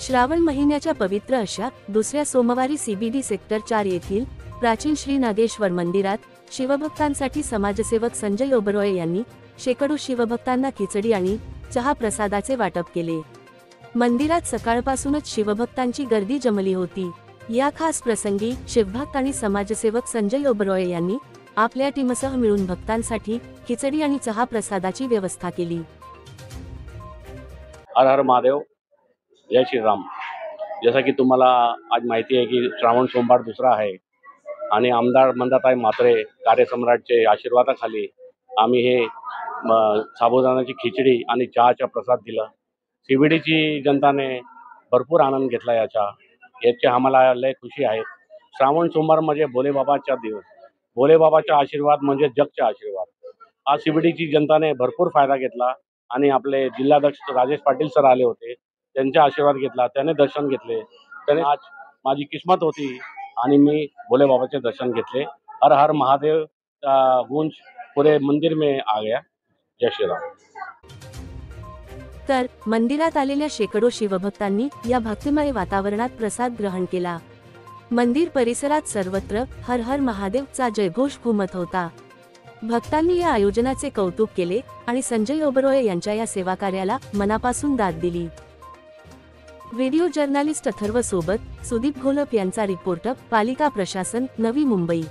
श्रावण महिन्याच्या पवित्र अशा दुसऱ्या सोमवारी CBD सेक्टर 4 येथील प्राचीन श्री नागेश्वर मंदिरात शिवभक्तांसाठी समाजसेवक संजय ओबेरॉय यांनी शेकडो शिवभक्तांना खिचडी आणि चहा प्रसादाचे वाटप केले। मंदिरात सकाळपासूनच शिवभक्तांची गर्दी जमली होती। या खास प्रसंगी शिवभक्त आणि समाजसेवक संजय ओबेरॉय यांनी आपल्या टीमसह मिळून भक्तांसाठी खिचडी आणि चहा प्रसादाची व्यवस्था केली। हर हर महादेव, जय श्री राम। जैसा की तुम्हाला आज माहिती आहे की श्रावण सोमवार दुसरा आहे आणि आमदार मंदाताई म्हात्रे कार्यसम्राटचे आशीर्वादाखाली आम्ही हे साबुदाण्याची खिचडी आणि चहाचा प्रसाद दिला। CBDची जनताने भरपूर आनंद घेतला याची आम्हाला लय खुशी आहे। श्रावण सोमवार म्हणजे भोलेबाबाचा दिवस, भोलेबाबाचा आशीर्वाद म्हणजे जगचा आशीर्वाद। आज CBDची जनताने भरपूर फायदा घेतला आणि आपले जिल्हाध्यक्ष राजेश पाटील सर आले होते, त्यांचा आशीर्वाद घेतला, त्याने दर्शन घेतले। त्याने आज माझी किस्मत होती आणि मी भोलेबाबाचे दर्शन घेतले। हर हर महादेव गूंज पूरे मंदिर में आ गया। जय श्री राम। तर मंदिरात आलेल्या शेकडो शिवभक्तांनी या भक्तिमय वातावरणात प्रसाद ग्रहण केला। मंदिर परिसरात सर्वत्र हर हर महादेवचा जयघोष घुमत होता। भक्तांनी या आयोजनाचे कौतुक केले आणि संजय ओबेरॉय यांच्या या सेवाकार्याला मनापासून दाद दिली। व्हिडिओ जर्नलिस्ट अथर्व सोबत सुदीप घोलप यांचा रिपोर्ट, पालिका प्रशासन, नवी मुंबई।